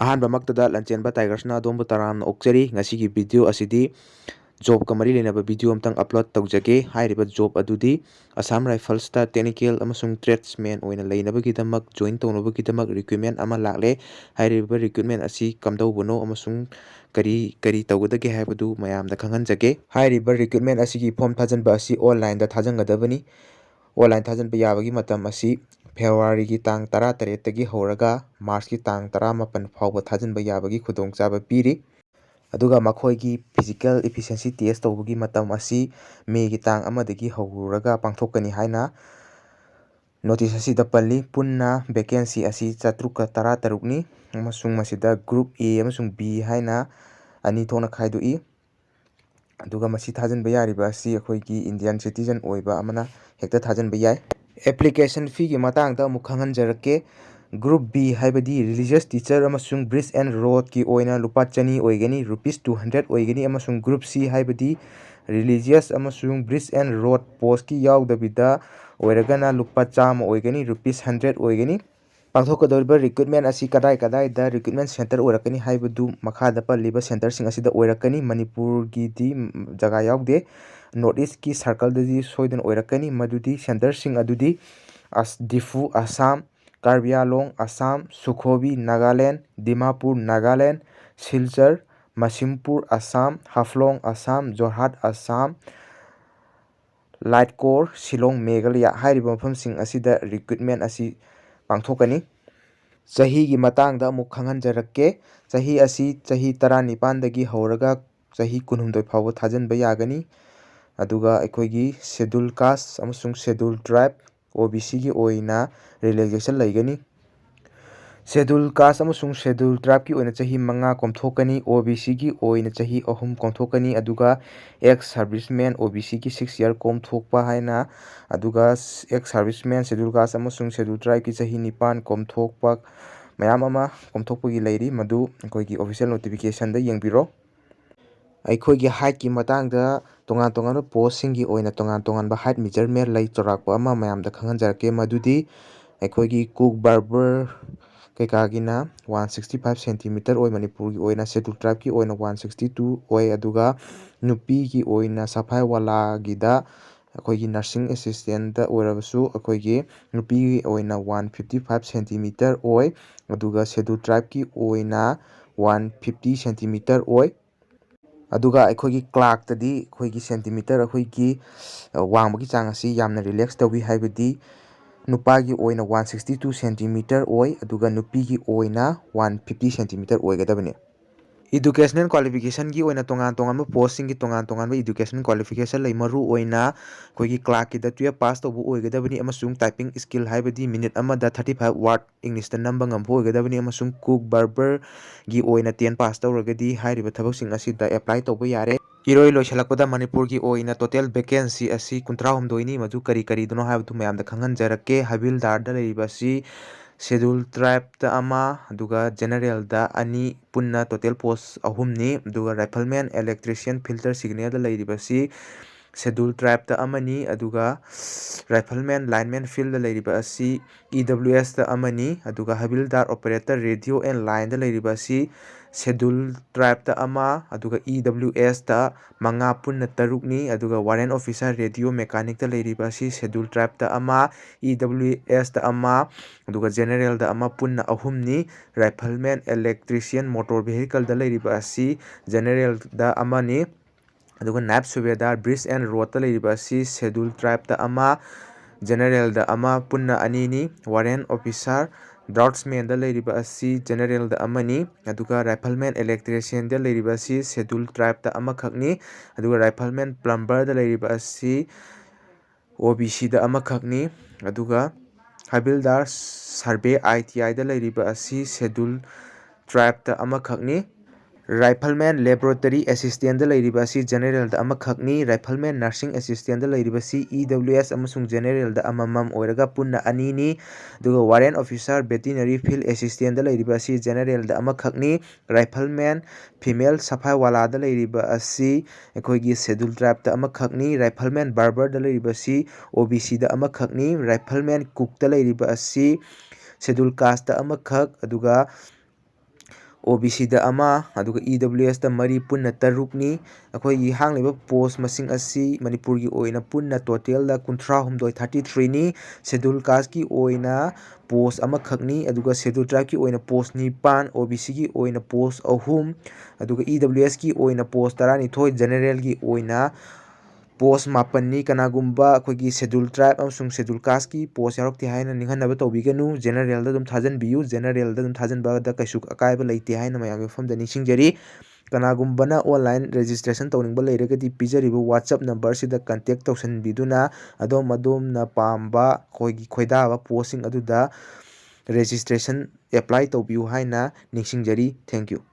ꯑꯍꯥꯟꯕꯃꯛꯇꯗ ꯂꯟꯆꯦꯟꯕ ꯇꯥꯏꯒꯔꯁꯅ ꯑꯗꯣꯝꯕꯨ ꯇꯔꯥꯝꯅ ꯑꯣꯛꯆꯔꯤ ꯉꯁꯤꯒꯤ ꯚꯤꯗꯤꯑꯣ ꯑꯁꯤꯗꯤ ꯖꯣꯕꯀ ꯃꯔꯤ ꯂꯩꯅꯕ ꯚꯤꯗꯤꯑꯣ ꯑꯃꯇꯪ ꯑꯞꯂꯣꯗ ꯇꯧꯖꯒꯦ ꯍꯥꯏꯔꯤꯕ ꯖꯣꯕ ꯑꯗꯨꯗꯤ ꯑꯁꯥꯝ ꯔꯥꯏꯐꯜꯁꯇ ꯇꯦꯛꯅꯤꯀꯦꯜ ꯑꯃꯁꯨꯡ ꯇ꯭ꯔꯦꯗꯁꯃꯦꯟ ꯑꯣꯏꯅ ꯂꯩꯅꯕꯒꯤꯗꯃꯛ ꯖꯣꯏꯟ ꯇꯧꯅꯕꯒꯤꯗꯃꯛ ꯔꯤꯀ꯭ꯔꯨꯏꯠꯃꯦꯟ ꯑꯃ ꯂꯥꯛꯂꯦ ꯍꯥꯏꯔꯤꯕ ꯔꯤꯀ꯭ꯔꯨꯏꯠꯃꯦꯟ ꯑꯁꯤ ꯀꯝꯗꯧꯕꯅꯣ ꯑꯃꯁꯨꯡ ꯀꯔꯤ ꯇꯧꯒꯗꯒꯦ ꯍꯥꯏꯕꯗꯨ ꯃꯌꯥꯝꯗ ꯈꯪꯍꯟꯖꯒꯦ ꯍꯥꯏꯔꯤꯕ ꯔꯤꯀ꯭ꯔꯨꯏꯠꯃꯦꯟ ꯑꯁꯤꯒꯤ ꯐꯣꯔꯝ ꯊꯥꯖꯤꯟꯕ ꯑꯁꯤ ꯑꯣꯟꯂꯥꯏꯟꯗ ꯊꯥꯖꯤꯟꯒꯗꯕꯅꯤ ꯑꯣꯟꯂꯥꯏꯟ ꯊꯥꯖꯤꯟꯕ ꯌꯥꯕꯒꯤ ꯃꯇꯝ ꯑꯁꯤ ꯐꯦꯕ꯭ꯔꯨꯋꯥꯔꯤꯒꯤ ꯇꯥꯡ 18ꯇꯒꯤ ꯍꯧꯔꯒ ꯃꯥꯔꯆꯀꯤ ꯇꯥꯡ 18 ꯐꯥꯎꯕ ꯊꯥꯖꯤꯟꯕ ꯌꯥꯕꯒꯤ ꯈꯨꯗꯣꯡꯆꯥꯕ ꯄꯤꯔꯤ ꯑꯗꯨꯒ ꯃꯈꯣꯏꯒꯤ ꯐꯤꯖꯤꯀꯦꯜ ꯏꯐꯤꯁꯤꯑꯦꯟꯁꯤ ꯇꯦꯁ ꯇꯧꯕꯒꯤ ꯃꯇꯝ ꯑꯁꯤ ꯃꯦꯒꯤ ꯇꯥꯡ 1ꯗꯒꯤ ꯍꯧꯔꯒ ꯄꯥꯡꯊꯣꯛꯀꯅꯤ ꯍꯥꯏꯅ ꯅꯣꯇꯤꯁ ꯑꯁꯤꯗ ꯄꯜꯂꯤ ꯄꯨꯟꯅ ꯚꯦꯀꯦꯟꯁꯤ ꯑꯁꯤ 713ꯅꯤ ꯑꯃꯁꯨꯡ ꯃꯁꯤꯗ ꯒ꯭ꯔꯨꯞ A ꯑꯃꯁꯨꯡ B ꯍꯥꯏꯅ ꯑꯅꯤ ꯊꯣꯛꯅ ꯈꯥꯏꯗꯣꯛꯏ ꯑꯗꯨꯒ ꯃꯁꯤ ꯊꯥꯖꯤꯟꯕ ꯌꯥꯔꯤꯕ ꯑꯁꯤ ꯑꯩꯈꯣꯏꯒꯤ ꯏꯟꯗꯤꯌꯟ ꯁꯤꯇꯤꯖꯟ ꯑꯣꯏꯕ ꯑꯃꯅ ꯍꯦꯛꯇ ꯊꯥꯖꯤꯟꯕ ꯌꯥꯏ ꯑꯦꯄ꯭ꯂꯤꯀꯦꯁꯟ ꯐꯤꯒꯤ ꯃꯇꯥꯡꯗ ꯑꯃꯨꯛ ꯈꯪꯍꯟꯖꯔꯛꯀꯦ ꯒ꯭ꯔꯨꯞ B ꯍꯥꯏꯕꯗꯤ ꯔꯤꯂꯤꯖꯤꯌꯁ ꯇꯤꯆꯔ ꯑꯃꯁꯨꯡ ꯕ꯭ꯔꯤꯖ ꯑꯦꯟड ꯔꯣꯗꯀꯤ ꯑꯣꯏꯅ ꯂꯨꯄꯥ 200 ꯑꯣꯏꯒꯅꯤ ₹200 ꯑꯣꯏꯒꯅꯤ ꯑꯃꯁꯨꯡ ꯒ꯭ꯔꯨꯞ C ꯍꯥꯏꯕꯗꯤ ꯔꯤꯂꯤꯖꯤꯌꯁ ꯑꯃꯁꯨꯡ ꯕ꯭ꯔꯤꯖ ꯑꯦꯟड ꯔꯣꯗ ꯄꯣꯁꯀꯤ ꯌꯥꯎꯗꯕꯤꯗ ꯑꯣꯏꯔꯒꯅ ꯂꯨꯄꯥ 100 ꯑꯣꯏꯒꯅꯤ ₹100 ꯑꯣꯏꯒꯅꯤ ꯄꯥꯡꯊꯣꯛꯀꯗꯧꯔꯤꯕ ꯔꯤꯀ꯭ꯔꯨꯏꯠꯃꯦꯟ ꯑꯁꯤ ꯀꯗꯥꯏꯗ ꯔꯤꯀ꯭ꯔꯨꯏꯠꯃꯦꯟ ꯁꯦꯟꯇꯔ ꯑꯣꯏꯔꯛꯀꯅꯤ ꯍꯥꯏꯕꯗꯨ ꯃꯈꯥꯗ ꯄꯜꯂꯤꯕ ꯁꯦꯟꯇꯔꯁꯤꯡ ꯑꯁꯤꯗ ꯑꯣꯏꯔꯛꯀꯅꯤ ꯃꯅꯤꯄꯨꯔꯒꯤꯗꯤ ꯖꯒꯥ ꯌꯥꯎꯗꯦ ꯅꯣꯔꯠ ꯏꯁꯀꯤ ꯁꯥꯔꯀꯜꯗꯗꯤ ꯁꯣꯏꯗꯅ ꯑꯣꯏꯔꯛꯀꯅꯤ ꯃꯗꯨꯗꯤ ꯁꯦꯟꯇꯔꯁꯤꯡ ꯑꯗꯨꯗꯤ ꯗꯤꯐꯨ ꯑꯁꯥꯝ ꯀꯥꯔꯕꯤ ꯑꯪꯂꯣꯡ ꯑꯁꯥꯝ ꯁꯨꯈꯣꯕꯤ ꯅꯥꯒꯥꯂꯦꯟ ꯗꯤꯃꯥꯄꯨꯔ ꯅꯥꯒꯥꯂꯦꯟ ꯁꯤꯜꯆꯔ ꯃꯁꯤꯝꯄꯨꯔ ꯑꯁꯥꯝ ꯍꯥꯐꯂꯣꯡ ꯑꯁꯥꯝ ꯖꯣꯔꯍꯥꯠ ꯑꯁꯥꯝ ꯂꯥꯏꯠꯀꯣꯔ ꯁꯤꯂꯣꯡ ꯃꯦꯘꯥꯂꯌꯥ ꯍꯥꯏꯔꯤꯕ ꯃꯐꯝꯁꯤꯡ ꯑꯁꯤꯗ ꯔꯤꯀ꯭ꯔꯨꯏꯠꯃꯦꯟ ꯑꯁꯤ ꯄꯥꯡꯊꯣꯛꯀꯅꯤ ꯆꯍꯤꯒꯤ ꯃꯇꯥꯡꯗ ꯑꯃꯨꯛ ꯈꯪꯍꯟꯖꯔꯛꯀꯦ ꯆꯍꯤ ꯑꯁꯤ ꯆꯍꯤ 19ꯗꯒꯤ ꯍꯧꯔꯒ ꯆꯍꯤ 18 ꯐꯥꯎꯕ ꯊꯥꯖꯤꯟꯕ ꯌꯥꯒꯅꯤ ꯑꯗꯨꯒ ꯑꯩꯈꯣꯏꯒꯤ ꯁꯦꯗꯨꯜ ꯀꯥꯁ ꯑꯃꯁꯨꯡ ꯁꯦꯗꯨꯜ ꯇ꯭ꯔꯥꯏꯕ OBCꯒꯤ ꯑꯣꯏꯅ ꯔꯤꯂꯦꯛꯁꯦꯁꯟ ꯂꯩꯒꯅꯤ ꯁꯦꯗꯨꯜ ꯀꯥꯁ ꯑꯃꯁꯨꯡ ꯁꯦꯗꯨꯜ ꯇ꯭ꯔꯥꯏꯕꯀꯤ ꯑꯣꯏꯅ ꯆꯍꯤ 5 ꯀꯣꯝꯊꯣꯛꯀꯅꯤ OBCꯒꯤ ꯑꯣꯏꯅ ꯆꯍꯤ 3 ꯀꯣꯝꯊꯣꯛꯀꯅꯤ ꯑꯗꯨꯒ ꯑꯦꯛꯁ ꯁꯥꯔꯚꯤꯁꯃꯦꯟ OBCꯒꯤ 6 ꯏꯌꯔ ꯀꯣꯝꯊꯣꯛꯄ ꯍꯥꯏꯅ ꯑꯗꯨꯒ ꯑꯦꯛꯁ ꯁꯥꯔꯚꯤꯁꯃꯦꯟ ꯁꯦꯗꯨꯜ ꯀꯥꯁ ꯑꯃꯁꯨꯡ ꯁꯦꯗꯨꯜ ꯇ꯭ꯔꯥꯏꯕꯀꯤ ꯆꯍꯤ 9 ꯀꯣꯝꯊꯣꯛꯄ ꯃꯌꯥꯝ ꯑꯃ ꯀꯣꯝꯊꯣꯛꯄꯒꯤ ꯂꯩꯔꯤ ꯃꯗꯨ ꯑꯩꯈꯣꯏꯒꯤ ꯑꯣꯐꯤꯁꯤꯌꯦꯜ ꯅꯣꯇꯤꯐꯤꯀꯦꯁꯟꯗ ꯌꯦꯡꯕꯤꯔꯣ ꯑꯩꯈꯣꯏꯒꯤ ꯍꯥꯏꯠꯀꯤ ꯃꯇꯥꯡꯗ ꯇꯣꯉꯥꯟ ꯇꯣꯉꯥꯟꯕ ꯄꯣꯁꯁꯤꯡꯒꯤ ꯑꯣꯏꯅ ꯇꯣꯉꯥꯟ ꯇꯣꯉꯥꯟꯕ ꯍꯥꯏꯠ ꯃꯦꯖꯔꯃꯦꯟ ꯂꯩ ꯆꯥꯎꯔꯥꯛꯄ ꯑꯃ ꯃꯌꯥꯝꯗ ꯈꯪꯍꯟꯖꯔꯛꯀꯦ ꯃꯗꯨꯗꯤ ꯑꯩꯈꯣꯏꯒꯤ ꯀꯨꯛ ꯕꯥꯔꯕꯔ ꯀꯩꯀꯥꯒꯤꯅ 165 ꯁꯦꯟꯇꯤꯃꯤꯇꯔ ꯑꯣꯏ ꯃꯅꯤꯄꯨꯔꯒꯤ ꯑꯣꯏꯅ ꯁꯦꯗꯨꯜ ꯇ꯭ꯔꯥꯏꯕꯀꯤ ꯑꯣꯏꯅ 162 ꯑꯣꯏ ꯑꯗꯨꯒ ꯅꯨꯄꯤꯒꯤ ꯑꯣꯏꯅ ꯁꯐꯥꯏ ꯋꯥꯂꯥꯒꯤꯗ ꯑꯩꯈꯣꯏꯒꯤ ꯅꯔꯁꯤꯡ ꯑꯦꯁꯤꯁꯇꯦꯟꯇ ꯑꯣꯏꯔꯕꯁꯨ ꯑꯩꯈꯣꯏꯒꯤ ꯅꯨꯄꯤꯒꯤ ꯑꯣꯏꯅ 155 ꯁꯦꯟꯇꯤꯃꯤꯇꯔ ꯑꯣꯏ ꯑꯗꯨꯒ ꯁꯦꯗꯨꯜ ꯇ꯭ꯔꯥꯏꯕꯀꯤ ꯑꯣꯏꯅ 150 ꯁꯦꯟꯇꯤꯃꯤꯇꯔ ꯑꯣꯏ ꯑꯗꯨꯒ ꯑꯩꯈꯣꯏꯒꯤ ꯀ꯭ꯂꯥꯔꯛꯇꯗꯤ ꯑꯩꯈꯣꯏꯒꯤ ꯁꯦꯟꯇꯤꯃꯤꯇꯔ ꯑꯩꯈꯣꯏꯒꯤ ꯋꯥꯡꯕꯒꯤ ꯆꯥꯡ ꯑꯁꯤ ꯌꯥꯝꯅ ꯔꯤꯂꯦꯛꯁ ꯇꯧꯋꯤ ꯍꯥꯏꯕꯗꯤ ꯅꯨꯄꯥꯒꯤ ꯑꯣꯏꯅ 162 ꯁꯦꯟꯇꯤꯃꯤꯇꯔ ꯑꯣꯏ ꯑꯗꯨꯒ ꯅꯨꯄꯤꯒꯤ ꯑꯣꯏꯅ 150 ꯁꯦꯟꯇꯤꯃꯤꯇꯔ ꯑꯣꯏꯒꯗꯕꯅꯤ ꯏꯗꯨꯀꯦꯁꯅꯦꯜ ꯀ꯭ꯋꯥꯂꯤꯐꯤꯀꯦꯁꯟꯒꯤ ꯑꯣꯏꯅ ꯇꯣꯉꯥꯟ ꯇꯣꯉꯥꯟꯕ ꯄꯣꯁꯁꯤꯡꯒꯤ ꯇꯣꯉꯥꯟ ꯇꯣꯉꯥꯟꯕ ꯏꯗꯨꯀꯦꯁꯅꯦꯜ ꯀ꯭ꯋꯥꯂꯤꯐꯤꯀꯦꯁꯟ ꯂꯩ ꯃꯔꯨ ꯑꯣꯏꯅ ꯑꯩꯈꯣꯏꯒꯤ ꯀ꯭ꯂꯥꯔꯛꯀꯤꯗ 12 ꯄꯥꯁ ꯇꯧꯕ ꯑꯣꯏꯒꯗꯕꯅꯤ ꯑꯃꯁꯨꯡ ꯇꯥꯏꯄꯤꯡ ꯁ꯭ꯀꯤꯜ ꯍꯥꯏꯕꯗꯤ ꯃꯤꯅꯤꯠ ꯑꯃꯗ 35 ꯋꯥꯔꯗ ꯏꯪꯂꯤꯁꯇ ꯅꯝꯕ ꯉꯝꯕ ꯑꯣꯏꯒꯗꯕꯅꯤ ꯑꯃꯁꯨꯡ ꯀꯨꯛ ꯕꯥꯔꯕꯔꯒꯤ ꯑꯣꯏꯅ 10 パス ꯇꯧꯔꯒꯗꯤ ꯍꯥꯏꯔꯤꯕ ꯊꯕꯛꯁꯤꯡ ꯑꯁꯤꯗ ꯑꯦꯄ꯭ꯂꯥꯏ ꯇꯧꯕ ꯌꯥꯔꯦ ꯏꯔꯣꯏ ꯂꯣꯏꯁꯤꯜꯂꯛꯄꯗ ꯃꯅꯤꯄꯨꯔꯒꯤ ꯑꯣꯏꯅ ꯇꯣꯇꯦꯜ ꯚꯦꯀꯦꯟꯁꯤ ꯑꯁꯤ 39ꯅꯤ ꯃꯗꯨ ꯀꯔꯤꯗꯅꯣ ꯍꯥꯏꯕꯗꯨ ꯃꯌꯥꯝꯗ ꯈꯪꯍꯟꯖꯔꯛꯀꯦ ꯍꯕꯤꯜꯗꯥꯔꯗ ꯂꯩꯔꯤꯕ ꯑꯁꯤ ꯁꯦꯗꯨꯜ ꯇ꯭ꯔꯥꯏꯕꯇ ꯑꯃ ꯑꯗꯨꯒ ꯖꯦꯅꯔꯦꯜꯗ 2 ꯄꯨꯟꯅ ꯇꯣꯇꯦꯜ ꯄꯣꯁ 3ꯅꯤ ꯑꯗꯨꯒ ꯔꯥꯏꯐꯜꯃꯦꯟ ꯏꯂꯦꯛꯇ꯭ꯔꯤꯁꯤꯌꯟ ꯐꯤꯜꯇꯔ ꯁꯤꯒꯅꯦꯜꯗ ꯂꯩꯔꯤꯕꯁꯤ ꯁꯦꯗꯨꯜ ꯇ꯭ꯔꯥꯏꯕꯇ ꯑꯃꯅꯤ ꯑꯗꯨꯒ ꯔꯥꯏꯐꯜꯃꯦꯟ ꯂꯥꯏꯟꯃꯦꯟ ꯐꯤꯜꯗ ꯂꯩꯔꯤꯕ ꯑꯁꯤ EWSꯇ ꯑꯃꯅꯤ ꯑꯗꯨꯒ ꯍꯕꯤꯜꯗꯥꯔ ꯑꯣꯄꯔꯦꯇꯔ ꯔꯦꯗꯤꯑꯣ ꯑꯦꯟ ꯂꯥꯏꯟꯗ ꯂꯩꯔꯤꯕ ꯑꯁꯤ ꯁꯦꯗꯨꯜ ꯇ꯭ꯔꯥꯏꯕꯇ ꯑꯃ ꯑꯗꯨꯒ EWSꯇ 5 ꯄꯨꯟꯅ 3ꯅꯤ ꯑꯗꯨꯒ ꯋꯥꯔꯦꯟ ꯑꯣꯐꯤꯁꯥꯔ ꯔꯦꯗꯤꯑꯣ ꯃꯦꯀꯥꯅꯤꯛꯇ ꯂꯩꯔꯤꯕ ꯑꯁꯤ ꯁꯦꯗꯨꯜ ꯇ꯭ꯔꯥꯏꯕꯇ ꯑꯃ EWSꯇ ꯑꯃ ꯑꯗꯨꯒ ꯖꯦꯅꯔꯦꯜꯗ ꯑꯃ ꯄꯨꯟꯅ 3ꯅꯤ ꯔꯥꯏꯐꯜꯃꯦꯟ ꯏꯂꯦꯛꯇ꯭ꯔꯤꯁꯤꯌꯟ ꯃꯣꯇꯣꯔ ꯚꯦꯍꯤꯀꯜꯗ ꯂꯩꯔꯤꯕ ꯑꯁꯤ ꯖꯦꯅꯔꯦꯜꯗ ꯑꯃꯅꯤ ꯑꯗꯨꯒ ꯅꯥꯏꯞ ꯁꯨꯕꯦꯗꯥꯔ ꯕ꯭ꯔꯤꯖ ꯑꯦꯟ ꯔꯣꯗꯇ ꯂꯩꯔꯤꯕ ꯑꯁꯤ ꯁꯦꯗꯨꯜ ꯇ꯭ꯔꯥꯏꯕꯇ ꯑꯃ ꯖꯦꯅꯔꯦꯜꯗ ꯑꯃ ꯄꯨꯟꯅ 2ꯅꯤ ꯋꯥꯔꯦꯟ ꯑꯣꯐꯤꯁꯥꯔ ꯗ꯭ꯔꯥꯎꯠꯁꯃꯦꯟꯗ ꯂꯩꯔꯤꯕ ꯑꯁꯤ ꯖꯦꯅꯔꯦꯜꯗ ꯑꯃꯅꯤ ꯑꯗꯨꯒ ꯔꯥꯏꯐꯜꯃꯦꯟ ꯏꯂꯦꯛꯇ꯭ꯔꯤꯁꯤꯌꯟꯗ ꯂꯩꯔꯤꯕ ꯑꯁꯤ ꯁꯦꯗꯨꯜ ꯇ꯭ꯔꯥꯏꯕꯇ ꯑꯃꯈꯛꯅꯤ ꯑꯗꯨꯒ ꯔꯥꯏꯐꯜꯃꯦꯟ ꯄ꯭ꯂꯝꯕꯔꯗ ꯂꯩꯔꯤꯕ ꯑꯁꯤ OBCꯗ ꯑꯃꯈꯛꯅꯤ ꯑꯗꯨꯒ ꯍꯕꯤꯜꯗꯥꯔ ꯁꯔꯚꯦ ITIꯗ ꯂꯩꯔꯤꯕ ꯑꯁꯤ ꯁꯦꯗꯨꯜ ꯇ꯭ꯔꯥꯏꯕꯇ ꯑꯃꯈꯛꯅꯤ ꯔꯥꯏꯐꯜꯃꯦꯟ ꯂꯦꯕꯣꯔꯦꯇꯔꯤ ꯑꯦꯁꯤꯁꯇꯦꯟꯇ ꯂꯩꯔꯤꯕ ꯑꯁꯤ ꯖꯦꯅꯔꯦꯜꯗ ꯑꯃꯈꯛꯅꯤ ꯔꯥꯏꯐꯜꯃꯦꯟ ꯅꯔꯁꯤꯡ ꯑꯦꯁꯤꯁꯇꯦꯟꯇ ꯂꯩꯔꯤꯕꯁꯤ EWS ꯑꯃꯁꯨꯡ ꯖꯦꯅꯔꯦꯜꯗ ꯑꯃꯃꯝ ꯑꯣꯏꯔꯒ ꯄꯨꯟꯅ 2ꯅꯤ ꯑꯗꯨꯒ ꯋꯥꯔꯦꯟ ꯑꯣꯐꯤꯁꯥꯔ ꯚꯦꯇꯤꯅꯔꯤ ꯐꯤꯜꯗ ꯑꯦꯁꯤꯁꯇꯦꯟꯇ ꯂꯩꯔꯤꯕ ꯑꯁꯤ ꯖꯦꯅꯔꯦꯜꯗ ꯑꯃꯈꯛꯅꯤ ꯔꯥꯏꯐꯜꯃꯦꯟ ꯐꯤꯃꯦꯜ ꯁꯐꯥꯏ ꯋꯥꯂꯥꯗ ꯂꯩꯔꯤꯕ ꯑꯁꯤ ꯑꯩꯈꯣꯏꯒꯤ ꯁꯦꯗꯨꯜ ꯇ꯭ꯔꯥꯏꯕꯇ ꯑꯃꯈꯛꯅꯤ ꯔꯥꯏꯐꯜꯃꯦन ꯕꯥꯔꯕꯔꯗ ꯂꯩꯔꯤꯕꯁꯤ OBCꯗ ꯑꯃꯈꯛꯅꯤ ꯔꯥꯏꯐꯜꯃꯦन ꯀꯨꯛꯇ ꯂꯩꯔꯤꯕ ꯑꯁꯤ ꯁꯦꯗꯨꯜ ꯀꯥꯁꯇ ꯑꯃꯈꯛ ꯑꯗꯨꯒ OBCꯗ ꯑꯃ, ꯑꯗꯨꯒ EWSꯗ 3 ꯄꯨꯟꯅ 6ꯅꯤ꯫ ꯑꯩꯈꯣꯏꯒꯤ ꯍꯥꯡꯂꯤꯕ ꯄꯣꯁ ꯃꯁꯤꯡ ꯑꯁꯤ ꯃꯅꯤꯄꯨꯔꯒꯤ ꯑꯣꯏꯅ ꯄꯨꯟꯅ ꯇꯣꯇꯦꯜꯗ 33 33ꯅꯤ꯫ ꯁꯦꯗꯨꯜ ꯀꯥꯁꯀꯤ ꯑꯣꯏꯅ ꯄꯣꯁ ꯑꯃꯈꯛꯅꯤ, ꯑꯗꯨꯒ ꯁꯦꯗꯨꯜ ꯇ꯭ꯔꯥꯏꯕꯀꯤ ꯑꯣꯏꯅ ꯄꯣꯁ 9, OBCꯒꯤ ꯑꯣꯏꯅ ꯄꯣꯁ 3, ꯑꯗꯨꯒ EWSꯀꯤ ꯑꯣꯏꯅ ꯄꯣꯁ 12, ꯖꯦꯅꯔꯦꯜꯒꯤ ꯑꯣꯏꯅ ꯄꯣꯁ 9ꯅꯤ꯫ ꯀꯅꯥꯒꯨꯝꯕ ꯑꯩꯈꯣꯏꯒꯤ ꯁꯦꯗꯨꯜ ꯇ꯭ꯔꯥꯏꯕ ꯑꯃꯁꯨꯡ ꯁꯦꯗꯨꯜ ꯀꯥꯁꯀꯤ ꯄꯣꯁ ꯌꯥꯎꯔꯛꯇꯦ ꯍꯥꯏꯅ ꯅꯤꯡꯍꯟꯅꯕ ꯇꯧꯕꯤꯒꯅꯨ, ꯖꯦꯅꯔꯦꯜꯗ ꯑꯗꯨꯝ ꯊꯥꯖꯟꯕꯤꯌꯨ, ꯖꯦꯅꯔꯦꯜꯗ ꯑꯗꯨꯝ ꯊꯥꯖꯟꯕꯗ ꯀꯩꯁꯨ ꯑꯀꯥꯏꯕ ꯂꯩꯇꯦ ꯍꯥꯏꯅ ꯃꯌꯥꯝꯒꯤ ꯃꯐꯝꯗ ꯅꯤꯡꯁꯤꯡꯖꯔꯤ꯫ ꯀꯅꯥꯒꯨꯝꯕꯅ ꯑꯣꯟꯂꯥꯏꯟ ꯔꯦꯖꯤꯁꯇ꯭ꯔꯦꯁꯟ ꯇꯧꯅꯤꯡꯕ ꯂꯩꯔꯒꯗꯤ ꯄꯤꯖꯔꯤꯕ ꯋꯥꯠꯁꯑꯦꯞ ꯅꯝꯕꯔꯁꯤꯗ ꯀꯟꯇꯦꯛ ꯇꯧꯁꯟꯕꯤꯗꯨꯅ ꯑꯗꯣꯝꯅ ꯄꯥꯝꯕ ꯑꯩꯈꯣꯏꯒꯤ ꯈꯣꯏꯗꯥꯕ ꯄꯣꯁꯁꯤꯡ ꯑꯗꯨꯗ ꯔꯦꯖꯤꯁꯇ꯭ꯔꯦꯁꯟ ꯑꯦꯄ꯭ꯂꯥꯏ ꯇꯧꯕꯤꯌꯨ ꯍꯥꯏꯅ ꯅꯤꯡꯁꯤꯡꯖꯔꯤ꯫ Thank you.